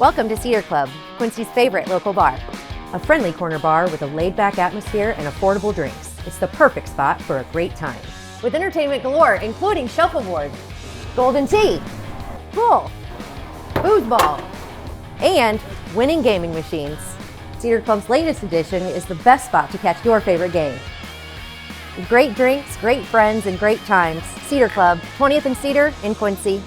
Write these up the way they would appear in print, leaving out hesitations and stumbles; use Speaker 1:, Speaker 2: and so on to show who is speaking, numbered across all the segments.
Speaker 1: Welcome to Cedar Club, Quincy's favorite local bar. A friendly corner bar with a laid-back atmosphere and affordable drinks. It's the perfect spot for a great time. With entertainment galore, including shuffleboard, golden tee, pool, foosball, and winning gaming machines. Cedar Club's latest edition is the best spot to catch your favorite game. Great drinks, great friends, and great times. Cedar Club, 20th and Cedar in Quincy.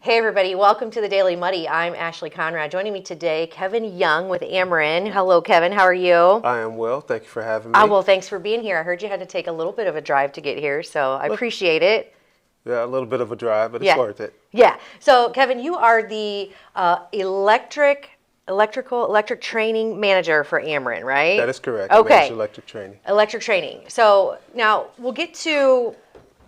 Speaker 1: Hey everybody, welcome to the Daily Muddy. I'm Ashley Conrad. Joining me today, Kevin Young with Ameren. Hello Kevin, how are you?
Speaker 2: I am well, thank you for having me.
Speaker 1: Well, thanks for being here. I heard you had to take a little bit of a drive to get here, so I appreciate it.
Speaker 2: Yeah, a little bit of a drive, but it's worth it.
Speaker 1: Yeah, so Kevin, you are the electric training manager for Ameren, right?
Speaker 2: That is correct.
Speaker 1: Okay.
Speaker 2: I manage electric training.
Speaker 1: Electric training. So now we'll get to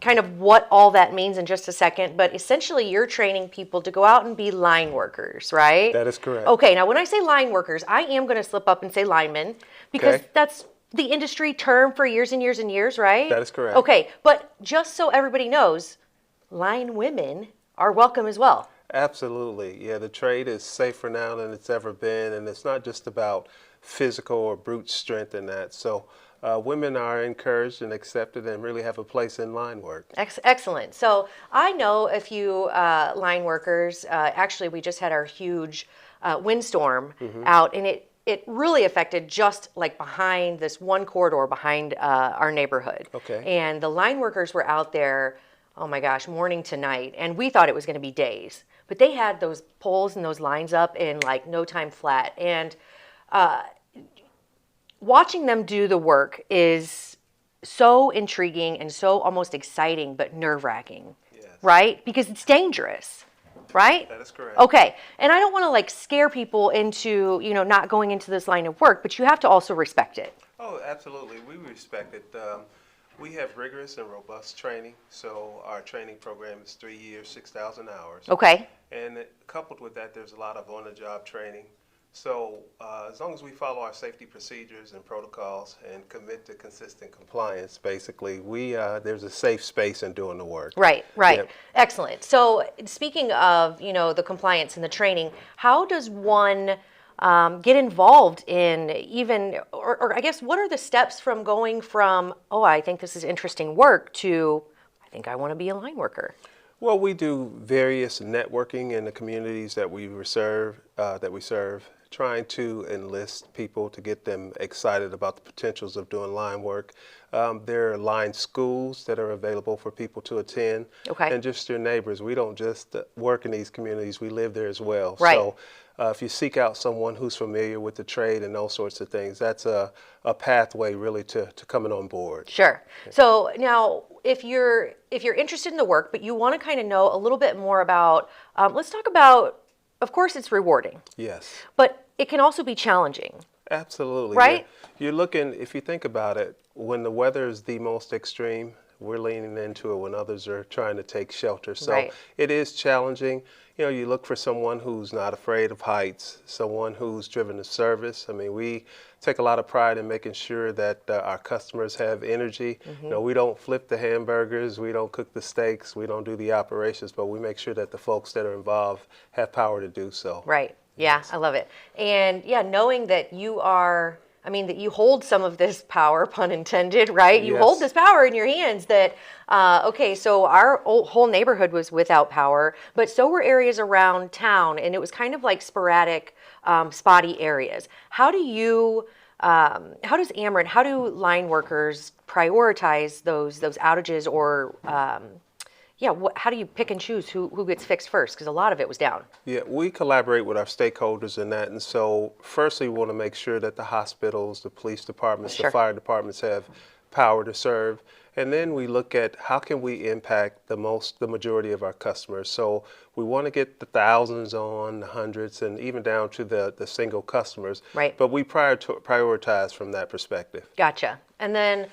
Speaker 1: kind of what all that means in just a second, but essentially you're training people to go out and be line workers, right?
Speaker 2: That is correct.
Speaker 1: Okay, now when I say line workers, I am going to slip up and say linemen because that's the industry term for years and years and years, right?
Speaker 2: That is correct.
Speaker 1: Okay, but just so everybody knows, line women are welcome as well.
Speaker 2: Absolutely. Yeah, the trade is safer now than it's ever been, and it's not just about physical or brute strength in that. So women are encouraged and accepted and really have a place in line work.
Speaker 1: Excellent. So I know a few line workers. Actually, we just had our huge windstorm out, and it really affected just like behind this one corridor behind our neighborhood.
Speaker 2: Okay.
Speaker 1: And the line workers were out there, oh my gosh, morning to night, and we thought it was going to be days. But they had those poles and those lines up in like no time flat. And watching them do the work is so intriguing and so almost exciting, but nerve-wracking, right? Because it's dangerous, right?
Speaker 2: That is correct.
Speaker 1: Okay, and I don't want to like scare people into, not going into this line of work, but you have to also respect it.
Speaker 2: Oh, absolutely. We respect it. We have rigorous and robust training, so our training program is 3 years, 6,000 hours.
Speaker 1: Okay.
Speaker 2: And coupled with that, there's a lot of on-the-job training. So as long as we follow our safety procedures and protocols and commit to consistent compliance, basically, there's a safe space in doing the work.
Speaker 1: Right.
Speaker 2: Yep.
Speaker 1: Excellent. So speaking of, the compliance and the training, how does one get involved in even, or I guess, what are the steps from going from, I think this is interesting work to, I think I want to be a line worker?
Speaker 2: Well, we do various networking in the communities that we serve, trying to enlist people to get them excited about the potentials of doing line work. There are line schools that are available for people to attend.
Speaker 1: Okay.
Speaker 2: And just your neighbors. We don't just work in these communities, we live there as well.
Speaker 1: Right.
Speaker 2: So if you seek out someone who's familiar with the trade and those sorts of things, that's a pathway really to coming on board.
Speaker 1: Sure. So now, if you're interested in the work, but you want to kind of know a little bit more about, let's talk about, of course, it's rewarding.
Speaker 2: Yes.
Speaker 1: But it can also be challenging.
Speaker 2: Absolutely.
Speaker 1: Right?
Speaker 2: Yeah. You're looking, if you think about it, when the weather is the most extreme, we're leaning into it when others are trying to take shelter. So it is challenging. You look for someone who's not afraid of heights, someone who's driven to service. I mean, we take a lot of pride in making sure that our customers have energy. We don't flip the hamburgers, we don't cook the steaks, we don't do the operations, but we make sure that the folks that are involved have power to do so.
Speaker 1: Right. Yeah, I love it. And knowing that that you hold some of this power, pun intended, right? You hold this power in your hands that, so our whole neighborhood was without power, but so were areas around town, and it was kind of like sporadic, spotty areas. How do Ameren, how do line workers prioritize those outages, or how do you pick and choose who gets fixed first? Because a lot of it was down. Yeah,
Speaker 2: we collaborate with our stakeholders in that. And so firstly, we want to make sure that the hospitals, the police departments, the fire departments have power to serve. And then we look at how can we impact the majority of our customers. So we want to get the thousands on, the hundreds, and even down to the single customers.
Speaker 1: Right.
Speaker 2: But we prioritize from that perspective.
Speaker 1: Gotcha. And then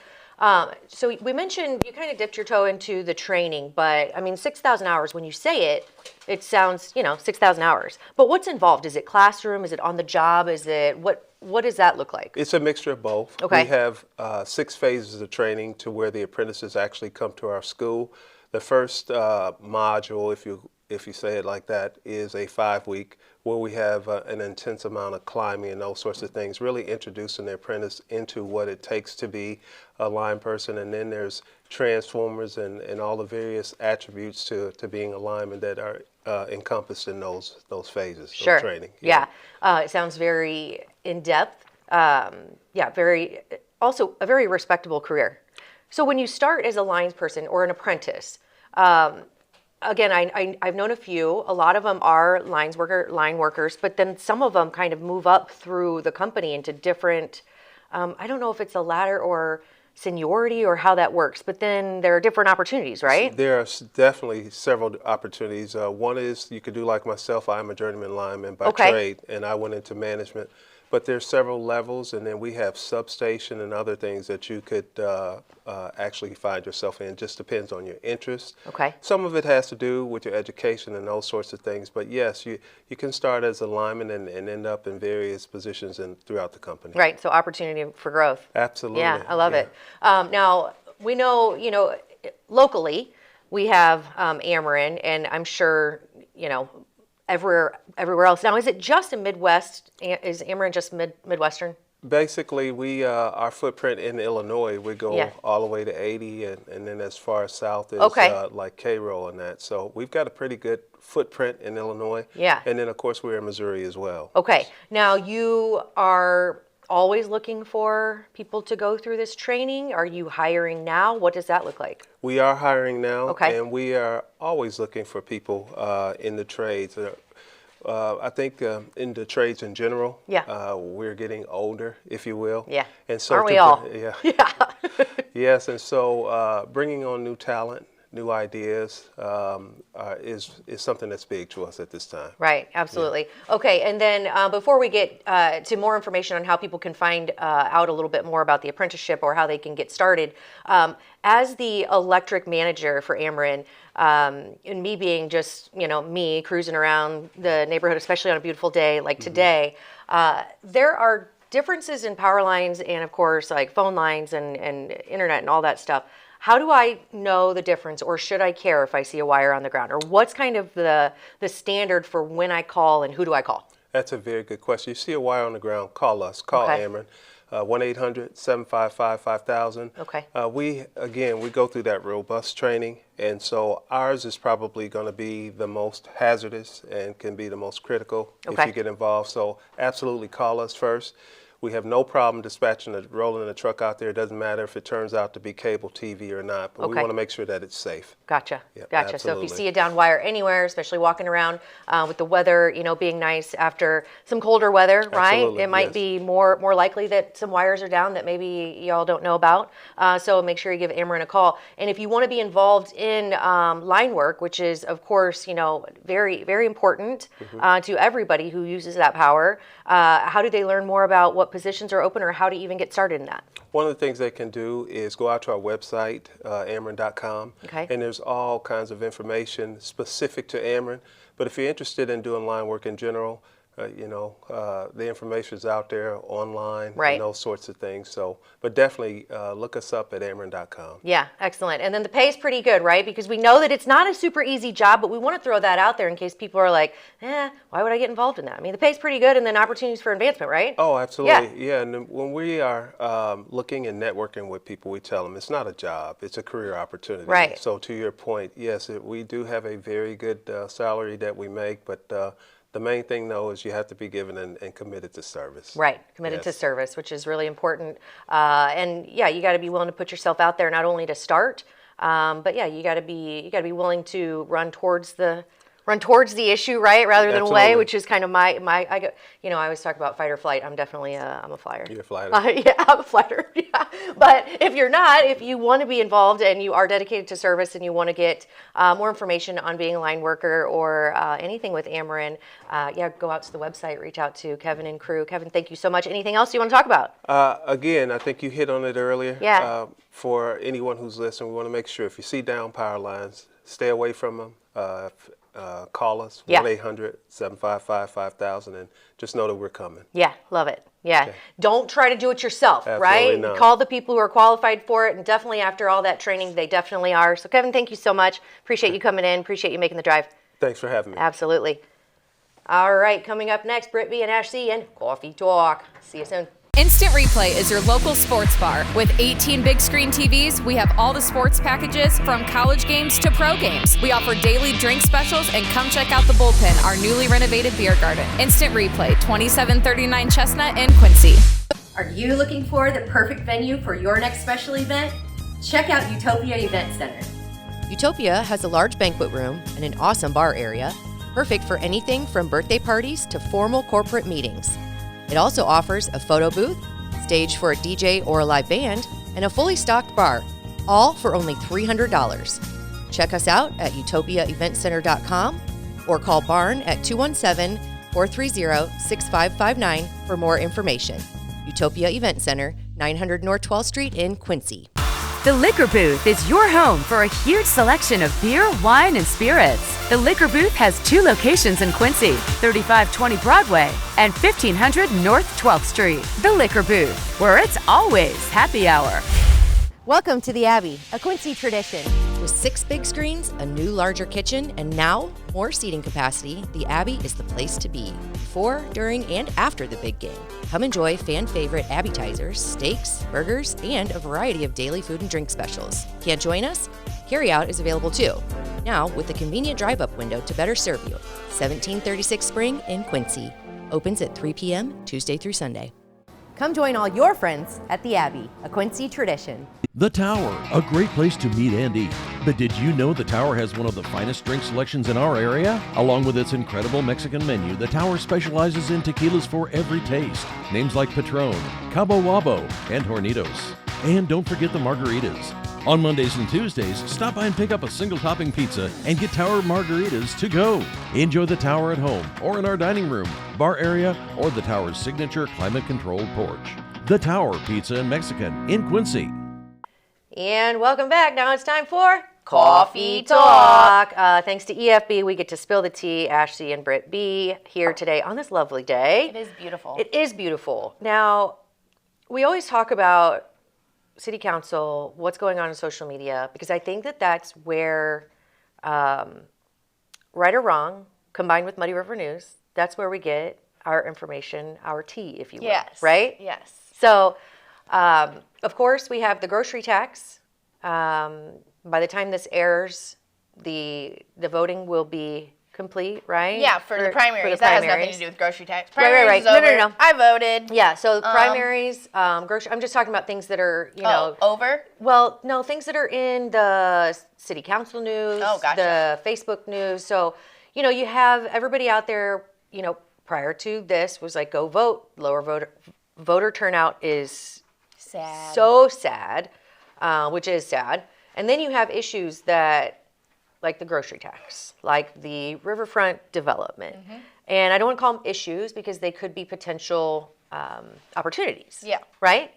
Speaker 1: so we mentioned you kind of dipped your toe into the training, but 6,000 hours, when you say it sounds, 6,000 hours. But what's involved? Is it classroom? Is it on the job? Is it what does that look like?
Speaker 2: It's a mixture of both.
Speaker 1: Okay.
Speaker 2: We have 6 phases of training to where the apprentices actually come to our school. The first module, if you say it like that, is a 5-week where we have an intense amount of climbing and those sorts of things, really introducing the apprentice into what it takes to be a line person. And then there's transformers and all the various attributes to being a lineman that are encompassed in those phases of training.
Speaker 1: Yeah. It sounds very in-depth. Also a very respectable career. So when you start as a lines person or an apprentice, again, I've known a few. A lot of them are line workers, but then some of them kind of move up through the company into different, I don't know if it's a ladder or seniority or how that works, but then there are different opportunities, right?
Speaker 2: There are definitely several opportunities. One is you could do like myself. I'm a journeyman lineman by trade, and I went into management. But there's several levels, and then we have substation and other things that you could actually find yourself in. Just depends on your interest.
Speaker 1: Okay.
Speaker 2: Some of it has to do with your education and those sorts of things. But yes, you can start as a lineman and end up in various positions throughout the company.
Speaker 1: Right. So opportunity for growth.
Speaker 2: Absolutely.
Speaker 1: Yeah, I love it. Now we know, locally we have Ameren, and I'm sure everywhere else. Now, is it just in Midwest? Is Ameren just Midwestern?
Speaker 2: Basically, our footprint in Illinois, we go all the way to 80, and then as far south as like Cairo and that. So we've got a pretty good footprint in Illinois. Yeah. And then, of course, we're in Missouri as well. Okay.
Speaker 1: Now, you are always looking for people to go through this training? Are you hiring now? What does that look like?
Speaker 2: We are hiring now, and we are always looking for people in the trades. I think in the trades in general, we're getting older, if you will.
Speaker 1: Yeah.
Speaker 2: And so
Speaker 1: aren't we all?
Speaker 2: Yeah. Yes, and so bringing on new talent, new ideas is something that's big to us at this time.
Speaker 1: Right, absolutely. Yeah. Okay, and then before we get to more information on how people can find out a little bit more about the apprenticeship or how they can get started, as the electric manager for Ameren, and me being just, me cruising around the neighborhood, especially on a beautiful day like today, there are differences in power lines and, of course, like phone lines and internet and all that stuff. How do I know the difference, or should I care if I see a wire on the ground? Or what's kind of the standard for when I call and who do I call?
Speaker 2: That's a very good question. You see a wire on the ground, call us. Call Ameren. 1-800-755-5000.
Speaker 1: Okay.
Speaker 2: We go through that robust training, and so ours is probably going to be the most hazardous and can be the most critical if you get involved. So absolutely call us first. We have no problem rolling the truck out there. It doesn't matter if it turns out to be cable TV or not, but we want to make sure that it's safe.
Speaker 1: Gotcha.
Speaker 2: Yep,
Speaker 1: gotcha.
Speaker 2: Absolutely.
Speaker 1: So if you see a down wire anywhere, especially walking around with the weather, being nice after some colder weather, right? It might be more likely that some wires are down that maybe y'all don't know about. So make sure you give Ameren a call. And if you want to be involved in line work, which is, of course, very, very important to everybody who uses that power, how do they learn more about what positions are open or how to even get started in that?
Speaker 2: One of the things they can do is go out to our website, Ameren.com, and there's all kinds of information specific to Ameren. But if you're interested in doing line work in general, the information is out there online and those sorts of things. So, but definitely look us up at Ameren.com.
Speaker 1: Yeah, excellent. And then the pay is pretty good, right? Because we know that it's not a super easy job, but we want to throw that out there in case people are like, why would I get involved in that? I mean, the pay is pretty good, and then opportunities for advancement, right?
Speaker 2: Oh, absolutely. Yeah. And when we are looking and networking with people, we tell them it's not a job, it's a career opportunity.
Speaker 1: Right.
Speaker 2: So to your point, yes, we do have a very good salary that we make, but the main thing, though, is you have to be given and committed to service.
Speaker 1: Right, committed to service, which is really important. And yeah, you got to be willing to put yourself out there, not only to start, but yeah, you got to be willing to run towards the issue, right, rather than away, which is kind of I always talk about fight or flight. I'm definitely I'm a flyer.
Speaker 2: You're a flyer.
Speaker 1: Yeah, I'm a flyer. Yeah. But if you're not, if you want to be involved and you are dedicated to service and you want to get more information on being a line worker or anything with Ameren, go out to the website, reach out to Kevin and crew. Kevin, thank you so much. Anything else you want to talk about?
Speaker 2: Again, I think you hit on it earlier.
Speaker 1: Yeah.
Speaker 2: For anyone who's listening, we want to make sure if you see down power lines, stay away from them. Call us,
Speaker 1: Yeah.
Speaker 2: 1-800-755-5000, and just know that we're coming.
Speaker 1: Yeah, love it. Yeah.
Speaker 2: Okay.
Speaker 1: Don't try to do it yourself,
Speaker 2: Absolutely
Speaker 1: right?
Speaker 2: not.
Speaker 1: Call the people who are qualified for it, and definitely after all that training, they definitely are. So, Kevin, thank you so much. Appreciate you coming in. Appreciate you making the drive.
Speaker 2: Thanks for having me.
Speaker 1: Absolutely. All right, coming up next, Brittany and Ashley and Coffee Talk. See you soon.
Speaker 3: Instant Replay is your local sports bar. With 18 big screen TVs, we have all the sports packages from college games to pro games. We offer daily drink specials, and come check out the Bullpen, our newly renovated beer garden. Instant Replay, 2739 Chestnut in Quincy.
Speaker 1: Are you looking for the perfect venue for your next special event? Check out Utopia Event Center. Utopia has a large banquet room and an awesome bar area, perfect for anything from birthday parties to formal corporate meetings. It also offers a photo booth, stage for a DJ or a live band, and a fully stocked bar, all for only $300. Check us out at utopiaeventcenter.com or call Barn at 217-430-6559 for more information. Utopia Event Center, 900 North 12th Street in Quincy.
Speaker 4: The Liquor Booth is your home for a huge selection of beer, wine, and spirits. The Liquor Booth has 2 locations in Quincy, 3520 Broadway and 1500 North 12th Street. The Liquor Booth, where it's always happy hour.
Speaker 1: Welcome to the Abbey, a Quincy tradition. With 6 big screens, a new larger kitchen, and now more seating capacity, the Abbey is the place to be before, during, and after the big game. Come enjoy fan favorite appetizers, steaks, burgers, and a variety of daily food and drink specials. Can't join us? Carryout is available too. Now with a convenient drive-up window to better serve you. 1736 Spring in Quincy. Opens at 3 p.m. Tuesday through Sunday. Come join all your friends at the Abbey, a Quincy tradition.
Speaker 5: The Tower, a great place to meet and eat. But did you know the Tower has one of the finest drink selections in our area? Along with its incredible Mexican menu, the Tower specializes in tequilas for every taste. Names like Patron, Cabo Wabo, and Hornitos. And don't forget the margaritas. On Mondays and Tuesdays, stop by and pick up a single topping pizza and get Tower margaritas to go. Enjoy the Tower at home or in our dining room, bar area, or the Tower's signature climate-controlled porch. The Tower Pizza and Mexican in Quincy.
Speaker 1: And welcome back. Now it's time for Coffee Talk. Thanks to EFB, we get to spill the tea. Ashley and Britt B here today on this lovely day.
Speaker 6: It is beautiful.
Speaker 1: It is beautiful. Now, we always talk about City Council, what's going on in social media, because I think that that's where, right or wrong, combined with Muddy River News, that's where we get our information, our tea, if you will.
Speaker 6: Yes.
Speaker 1: Right?
Speaker 6: Yes.
Speaker 1: So, of course, we have the grocery tax. By the time this airs, the voting will be complete, right?
Speaker 6: Yeah, for the primaries. That has nothing to do with grocery tax.
Speaker 1: Right.
Speaker 6: Primaries is over.
Speaker 1: No.
Speaker 6: I voted.
Speaker 1: Yeah, so primaries, grocery. I'm just talking about things that are,
Speaker 6: over?
Speaker 1: Well, no, things that are in the city council news, the Facebook news. So, you have everybody out there, prior to this was like, go vote. Lower voter turnout is
Speaker 6: sad.
Speaker 1: So sad, which is sad. And then you have issues that, like the grocery tax, like the riverfront development. Mm-hmm. And I don't want to call them issues because they could be potential opportunities.
Speaker 6: Yeah.
Speaker 1: Right?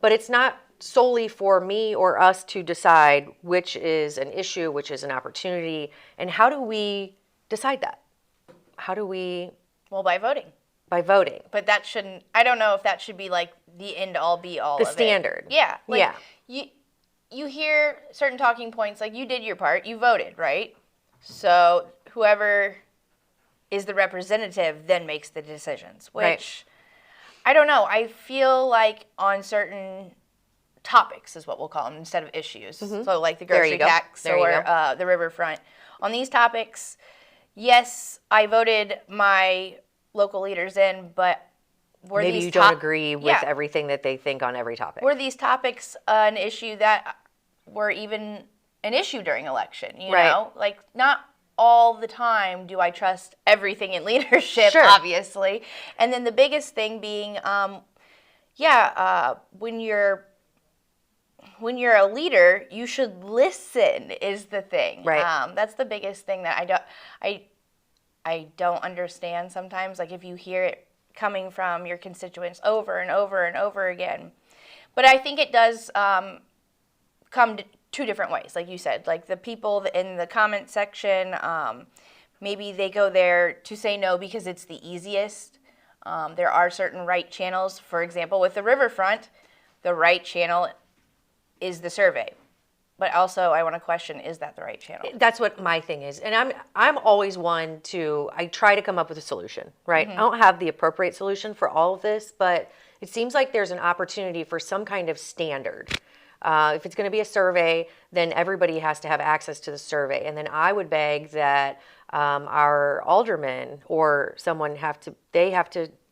Speaker 1: But it's not solely for me or us to decide which is an issue, which is an opportunity. And how do we decide that? How do we?
Speaker 6: Well, by voting.
Speaker 1: By voting.
Speaker 6: But that shouldn't, I don't know if that should be like the end all be all
Speaker 1: the
Speaker 6: of
Speaker 1: standard.
Speaker 6: It. Yeah. Like,
Speaker 1: yeah.
Speaker 6: You hear certain talking points, like you did your part, you voted, right? So whoever is the representative then makes the decisions, which
Speaker 1: right.
Speaker 6: I don't know. I feel like on certain topics is what we'll call them instead of issues. Mm-hmm. So like the grocery tax or the riverfront. On these topics, yes, I voted my local leaders in, but were
Speaker 1: maybe
Speaker 6: these
Speaker 1: you don't agree with everything that they think on every topic.
Speaker 6: Were these topics an issue that were even an issue during election? You know, like not all the time do I trust everything in leadership, obviously. And then the biggest thing being, when you're a leader, you should listen is the thing.
Speaker 1: Right.
Speaker 6: That's the biggest thing that I don't understand sometimes. Like if you hear it coming from your constituents over and over and over again. But I think it does come two different ways, like you said. Like the people in the comment section, maybe they go there to say no because it's the easiest. There are certain right channels. For example, with the riverfront, the right channel is the survey. But also, I want to question, is that the right channel?
Speaker 1: That's what my thing is. And I'm always one I try to come up with a solution, right? I don't have the appropriate solution for all of this, but it seems like there's an opportunity for some kind of standard. If it's going to be a survey, then everybody has to have access to the survey. And then I would beg that our aldermen or someone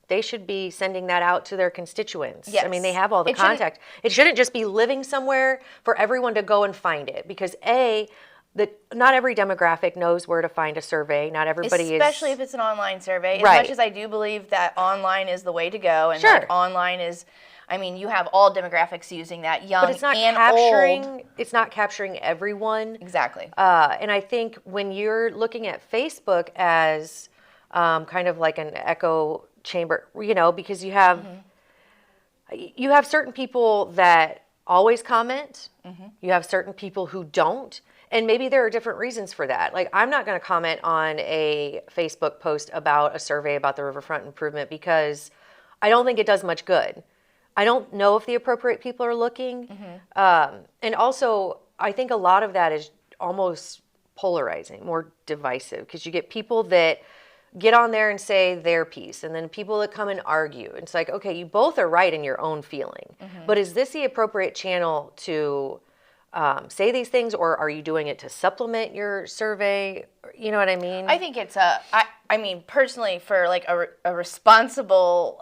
Speaker 1: they should be sending that out to their constituents.
Speaker 6: Yes.
Speaker 1: I mean, they have all the contact. It shouldn't just be living somewhere for everyone to go and find it, because not every demographic knows where to find a survey. Not everybody
Speaker 6: Especially if it's an online survey.
Speaker 1: Right.
Speaker 6: As much as I do believe that online is the way to go, and
Speaker 1: Sure.
Speaker 6: like online is, I mean, you have all demographics using that, young
Speaker 1: but it's not
Speaker 6: and
Speaker 1: capturing.
Speaker 6: old.
Speaker 1: It's not capturing everyone.
Speaker 6: Exactly.
Speaker 1: And I think when you're looking at Facebook as kind of like an echo chamber, because you have certain people that always comment. You have certain people who don't. And maybe there are different reasons for that. Like, I'm not going to comment on a Facebook post about a survey about the riverfront improvement because I don't think it does much good. I don't know if the appropriate people are looking. And also, I think a lot of that is almost polarizing, more divisive, because you get people that get on there and say their piece, and then people that come and argue. It's like, okay, you both are right in your own feeling, but is this the appropriate channel to say these things, or are you doing it to supplement your survey? You know what I mean?
Speaker 6: I think it's I mean, personally, for like a responsible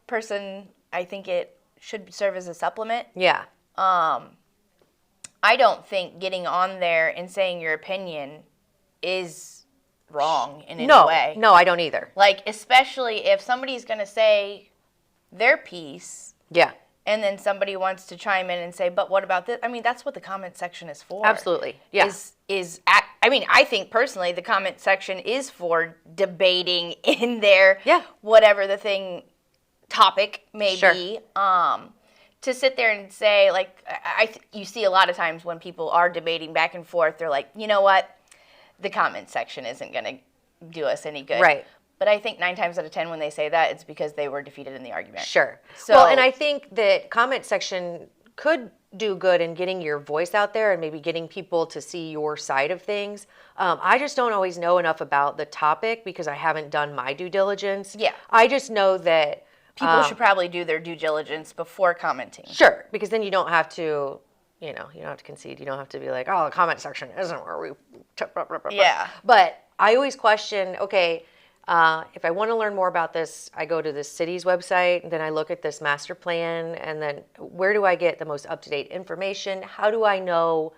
Speaker 6: person, I think it should serve as a supplement.
Speaker 1: Yeah.
Speaker 6: I don't think getting on there and saying your opinion is wrong in any way.
Speaker 1: No, I don't either.
Speaker 6: Like, especially if somebody's going to say their piece.
Speaker 1: Yeah.
Speaker 6: And then somebody wants to chime in and say, but what about this? I mean, that's what the comment section is for.
Speaker 1: Absolutely. Yeah.
Speaker 6: I mean, I think personally the comment section is for debating in there.
Speaker 1: Yeah.
Speaker 6: Whatever the topic may
Speaker 1: Sure.
Speaker 6: be. To sit there and say, like, you see a lot of times when people are debating back and forth, they're like, you know what? The comment section isn't going to do us any good.
Speaker 1: Right.
Speaker 6: But I think 9 times out of 10 when they say that, it's because they were defeated in the argument.
Speaker 1: Sure.
Speaker 6: So,
Speaker 1: well, and I think that comment section could do good in getting your voice out there and maybe getting people to see your side of things. I just don't always know enough about the topic because I haven't done my due diligence.
Speaker 6: Yeah.
Speaker 1: I just know that
Speaker 6: people should probably do their due diligence before commenting.
Speaker 1: Sure, because then you don't have to, you don't have to concede. You don't have to be like, oh, the comment section isn't where we...
Speaker 6: Yeah.
Speaker 1: But I always question, okay, if I want to learn more about this, I go to the city's website, and then I look at this master plan, and then where do I get the most up-to-date information? How do I know?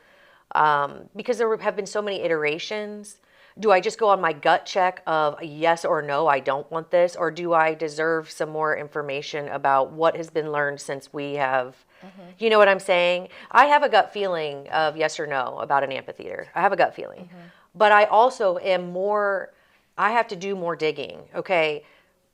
Speaker 1: Because there have been so many iterations. Do I just go on my gut check of yes or no, I don't want this? Or do I deserve some more information about what has been learned since we have... You know what I'm saying? I have a gut feeling of yes or no about an amphitheater. I have a gut feeling. But I also am I have to do more digging. Okay,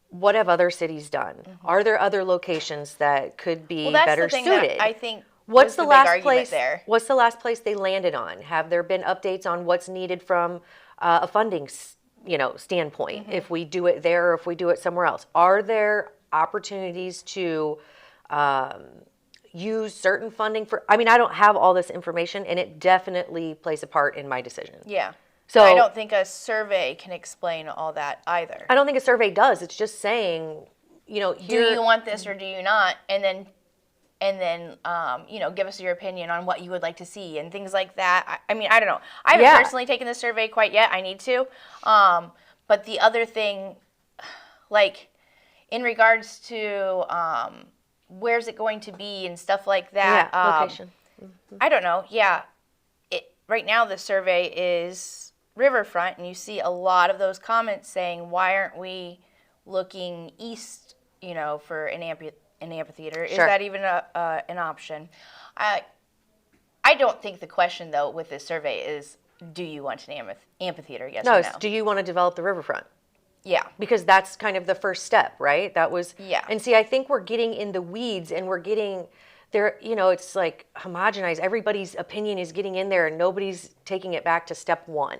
Speaker 1: what have other cities done? Are there other locations that could be better suited?
Speaker 6: That I think
Speaker 1: What's the last place
Speaker 6: there?
Speaker 1: What's the last place they landed on? Have there been updates on what's needed from a funding standpoint? If we do it there or if we do it somewhere else? Are there opportunities to use certain funding for... I mean, I don't have all this information, and it definitely plays a part in my decision.
Speaker 6: Yeah.
Speaker 1: So
Speaker 6: I don't think a survey can explain all that either.
Speaker 1: I don't think a survey does. It's just saying, here...
Speaker 6: Do you want this or do you not? And then give us your opinion on what you would like to see and things like that. I mean, I don't know. I haven't personally taken the survey quite yet. I need to. But the other thing, like, in regards to... where's it going to be and stuff like that.
Speaker 1: Location.
Speaker 6: I don't know. Yeah. Right now the survey is riverfront, and you see a lot of those comments saying, why aren't we looking east, for an amphitheater? Is that even an option? I don't think the question, though, with this survey is, do you want an amphitheater, yes or no?
Speaker 1: Do you want to develop the riverfront?
Speaker 6: Yeah.
Speaker 1: Because that's kind of the first step, right? That was...
Speaker 6: Yeah.
Speaker 1: And see, I think we're getting in the weeds, and we're getting it's like homogenized. Everybody's opinion is getting in there and nobody's taking it back to step one.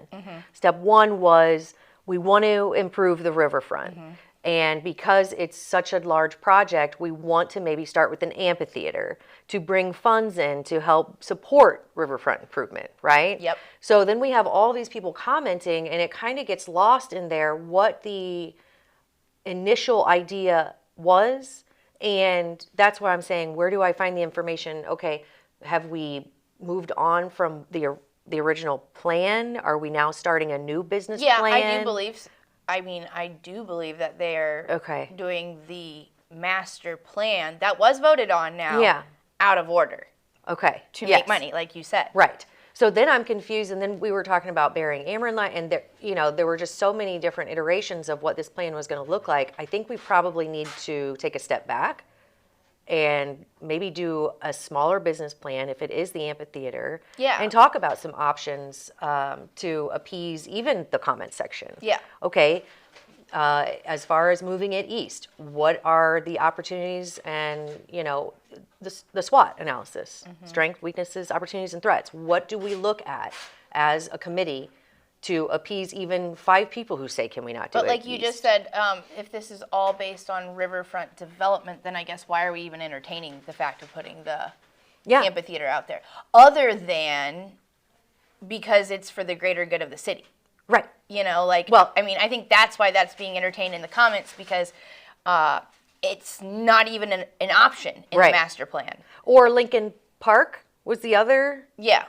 Speaker 1: Step one was we want to improve the riverfront. And because it's such a large project, we want to maybe start with an amphitheater to bring funds in to help support riverfront improvement, right?
Speaker 6: Yep.
Speaker 1: So then we have all these people commenting, and it kind of gets lost in there what the initial idea was. And that's why I'm saying, where do I find the information? Okay, have we moved on from the original plan? Are we now starting a new business plan?
Speaker 6: Yeah, I do believe that they're doing the master plan that was voted on now out of order.
Speaker 1: Okay.
Speaker 6: To make money, like you said.
Speaker 1: Right. So then I'm confused, and then we were talking about burying Ameren line, and there were just so many different iterations of what this plan was going to look like. I think we probably need to take a step back and maybe do a smaller business plan if it is the amphitheater, and talk about some options to appease even the comment section.
Speaker 6: Yeah.
Speaker 1: Okay. As far as moving it east, what are the opportunities and, the SWOT analysis, strength, weaknesses, opportunities, and threats. What do we look at as a committee to appease even 5 people who say, can we not do it?
Speaker 6: But like you just said, if this is all based on riverfront development, then I guess why are we even entertaining the fact of putting the amphitheater out there? Other than because it's for the greater good of the city.
Speaker 1: Right.
Speaker 6: I think that's why that's being entertained in the comments, because it's not even an option in the master plan.
Speaker 1: Or Lincoln Park was the other.
Speaker 6: Yeah.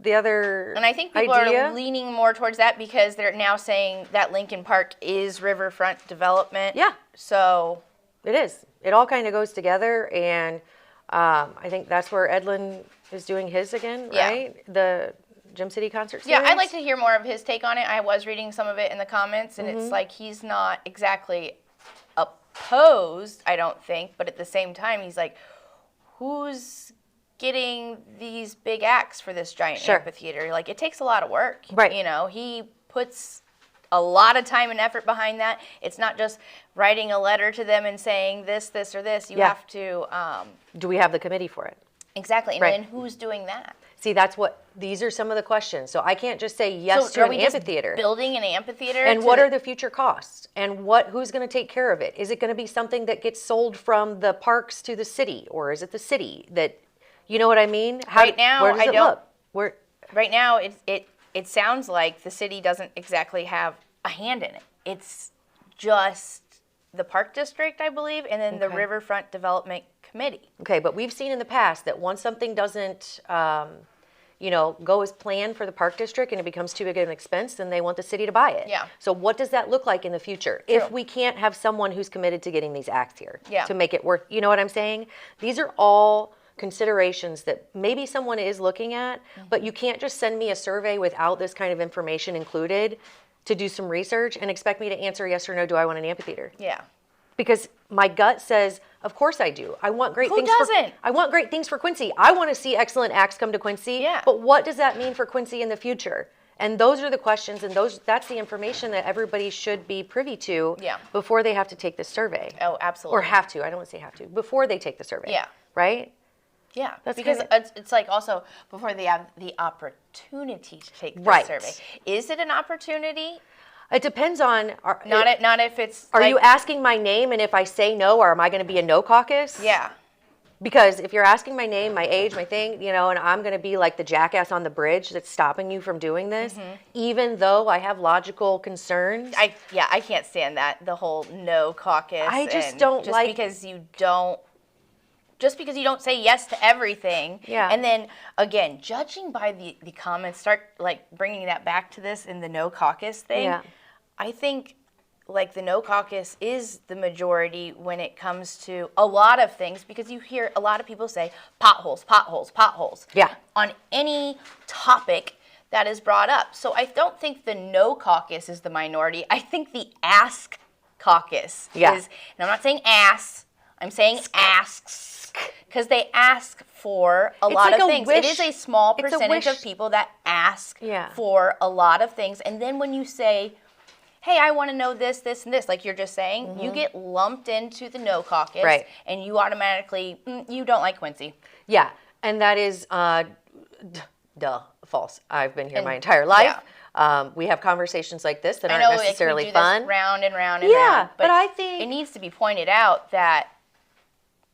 Speaker 1: The other
Speaker 6: And I think people are leaning more towards that because they're now saying that Lincoln Park is riverfront development.
Speaker 1: Yeah.
Speaker 6: So
Speaker 1: it is. It all kind of goes together, and I think that's where Edlin is doing his again, right? The Gym City concert series.
Speaker 6: Yeah, I'd like to hear more of his take on it. I was reading some of it in the comments, and it's like he's not exactly opposed, I don't think, but at the same time, he's like, who's getting these big acts for this giant amphitheater? Like, it takes a lot of work.
Speaker 1: Right.
Speaker 6: He puts a lot of time and effort behind that. It's not just writing a letter to them and saying this, or this. You have to...
Speaker 1: do we have the committee for it?
Speaker 6: Exactly. And then who's doing that?
Speaker 1: See, these are some of the questions. So I can't just say yes to an amphitheater.
Speaker 6: Building an amphitheater?
Speaker 1: And what are the future costs? And who's going to take care of it? Is it going to be something that gets sold from the parks to the city? Or is it the city that, you know what I mean?
Speaker 6: Right now,
Speaker 1: where does it look?
Speaker 6: Right now, it sounds like the city doesn't exactly have a hand in it. It's just the park district, I believe, and then the Riverfront Development Committee.
Speaker 1: Okay, but we've seen in the past that once something doesn't, go as planned for the park district and it becomes too big of an expense, then they want the city to buy it.
Speaker 6: Yeah.
Speaker 1: So what does that look like in the future if we can't have someone who's committed to getting these acts here to make it worth? You know what I'm saying? These are all considerations that maybe someone is looking at, but you can't just send me a survey without this kind of information included to do some research and expect me to answer yes or no, do I want an amphitheater?
Speaker 6: Yeah.
Speaker 1: Because my gut says, of course I do. I want great things.
Speaker 6: Who doesn't?
Speaker 1: I want great things for Quincy. I want to see excellent acts come to Quincy.
Speaker 6: Yeah.
Speaker 1: But what does that mean for Quincy in the future? And those are the questions, and that's the information that everybody should be privy to before they have to take this survey.
Speaker 6: Oh, absolutely.
Speaker 1: Or have to. I don't want to say have to. Before they take the survey.
Speaker 6: Yeah.
Speaker 1: Right?
Speaker 6: Yeah, because it's like also before they have the opportunity to take the survey. Is it an opportunity?
Speaker 1: It depends on...
Speaker 6: Not if it's...
Speaker 1: Are you asking my name, and if I say no, or am I going to be a no caucus?
Speaker 6: Yeah.
Speaker 1: Because if you're asking my name, my age, my thing, and I'm going to be like the jackass on the bridge that's stopping you from doing this, even though I have logical concerns.
Speaker 6: I can't stand that, the whole no caucus.
Speaker 1: I just don't like...
Speaker 6: Just because you don't say yes to everything.
Speaker 1: Yeah.
Speaker 6: And then, again, judging by the comments, start, bringing that back to this in the no caucus thing.
Speaker 1: Yeah.
Speaker 6: I think, the no caucus is the majority when it comes to a lot of things, because you hear a lot of people say potholes, potholes, potholes.
Speaker 1: Yeah.
Speaker 6: On any topic that is brought up. So I don't think the no caucus is the minority. I think the ask caucus is, and I'm not saying ass, I'm saying asks. Because they ask for a lot of things. It is a small percentage of people that ask for a lot of things. And then when you say, hey, I want to know this, this, and this, like you're just saying, you get lumped into the no caucus,
Speaker 1: Right.
Speaker 6: and you automatically, you don't like Quincy.
Speaker 1: Yeah, and that is, false. I've been here my entire life. Yeah. We have conversations like this that aren't necessarily fun.
Speaker 6: This round and round and round.
Speaker 1: But I think
Speaker 6: it needs to be pointed out that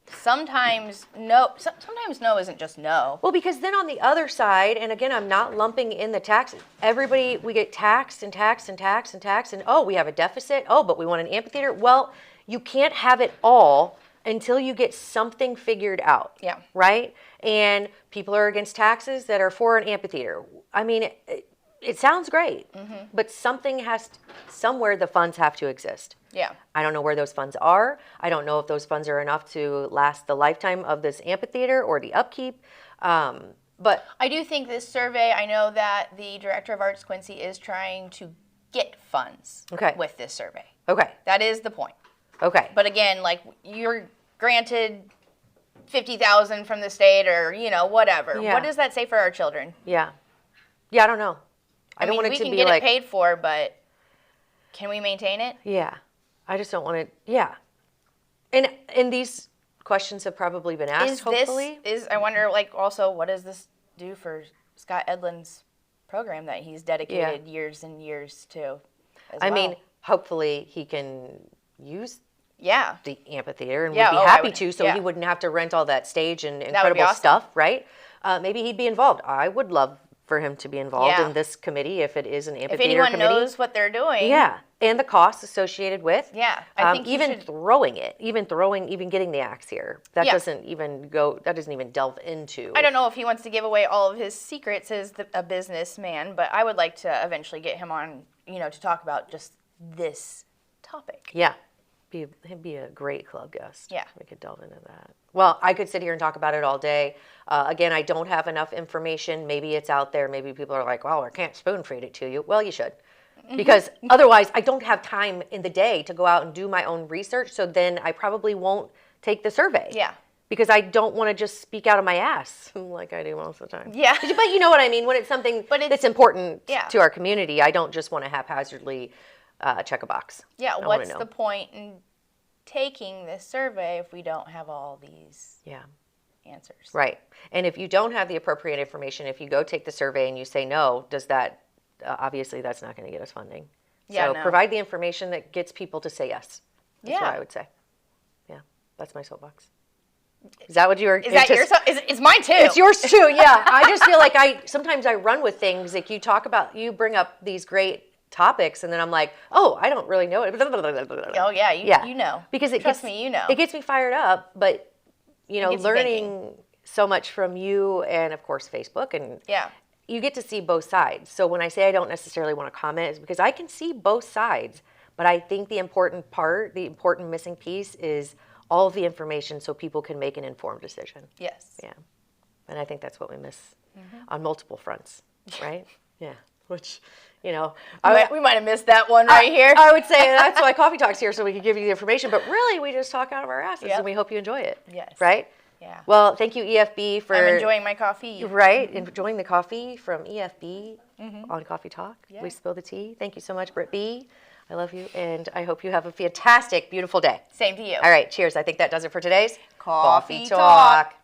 Speaker 6: sometimes no isn't just no.
Speaker 1: Well, because then on the other side, and again, I'm not lumping in the tax. Everybody, we get taxed and taxed and taxed and taxed, and oh, we have a deficit. Oh, but we want an amphitheater. Well, you can't have it all until you get something figured out.
Speaker 6: Yeah.
Speaker 1: Right? And people are against taxes that are for an amphitheater. I mean, it sounds great, but somewhere the funds have to exist.
Speaker 6: Yeah.
Speaker 1: I don't know where those funds are. I don't know if those funds are enough to last the lifetime of this amphitheater or the upkeep. But
Speaker 6: I do think this survey, I know that the Director of Arts, Quincy, is trying to get funds with this survey.
Speaker 1: Okay.
Speaker 6: That is the point.
Speaker 1: Okay.
Speaker 6: But again, like, you're granted $50,000 from the state or, whatever.
Speaker 1: Yeah.
Speaker 6: What does that say for our children?
Speaker 1: Yeah. Yeah, I don't know. I don't want it to be like...
Speaker 6: we can get it paid for, but can we maintain it?
Speaker 1: Yeah. I just don't want it... Yeah. And these questions have probably been asked, hopefully.
Speaker 6: I wonder, like, also, what does this do for Scott Edlund's program that he's dedicated years and years to as well?
Speaker 1: I mean, hopefully he can use the amphitheater and would be happy to, so he wouldn't have to rent all that stage and incredible stuff, right? Maybe he'd be involved. I would love for him to be involved in this committee if it is an amphitheater committee.
Speaker 6: If anyone knows what they're doing.
Speaker 1: Yeah, and the costs associated with.
Speaker 6: Yeah, I think
Speaker 1: even getting the axe here. That doesn't even delve into.
Speaker 6: I don't know if he wants to give away all of his secrets as a businessman, but I would like to eventually get him on, to talk about just this topic.
Speaker 1: Yeah. He'd be a great club guest.
Speaker 6: Yeah.
Speaker 1: We could delve into that. Well, I could sit here and talk about it all day. Again, I don't have enough information. Maybe it's out there. Maybe people are like, well, I can't spoon feed it to you. Well, you should. Because otherwise, I don't have time in the day to go out and do my own research. So then I probably won't take the survey.
Speaker 6: Yeah.
Speaker 1: Because I don't want to just speak out of my ass like I do most of the time.
Speaker 6: Yeah.
Speaker 1: But you know what I mean? When it's something that's important to our community, I don't just want to haphazardly check a box.
Speaker 6: Yeah, what's the point in taking this survey if we don't have all these answers?
Speaker 1: Right. And if you don't have the appropriate information, if you go take the survey and you say no, does that, obviously that's not going to get us funding.
Speaker 6: Yeah,
Speaker 1: so provide the information that gets people to say yes. That's what I would say. Yeah, that's my soapbox. Is that what you were?
Speaker 6: Is that yours? It's mine too.
Speaker 1: It's yours too, yeah. I just feel like sometimes I run with things, like you bring up these great topics, and then I'm like, oh, I don't really know it.
Speaker 6: Oh yeah, you know.
Speaker 1: Because it
Speaker 6: Trust me, you know.
Speaker 1: It gets me fired up, but learning so much from you and of course Facebook, and you get to see both sides. So when I say I don't necessarily want to comment, is because I can see both sides, but I think the important missing piece is all of the information so people can make an informed decision.
Speaker 6: Yes.
Speaker 1: Yeah. And I think that's what we miss on multiple fronts, right? Yeah. Which, we
Speaker 6: might have missed that one right here.
Speaker 1: I would say that's why Coffee Talk's here, so we can give you the information. But really, we just talk out of our asses, and we hope you enjoy it.
Speaker 6: Yes.
Speaker 1: Right?
Speaker 6: Yeah.
Speaker 1: Well, thank you, EFB, for...
Speaker 6: I'm enjoying my coffee.
Speaker 1: Right? Enjoying the coffee from EFB on Coffee Talk. Yeah. We spill the tea. Thank you so much, Britt B. I love you, and I hope you have a fantastic, beautiful day.
Speaker 6: Same to you.
Speaker 1: All right, cheers. I think that does it for today's
Speaker 6: Coffee Talk.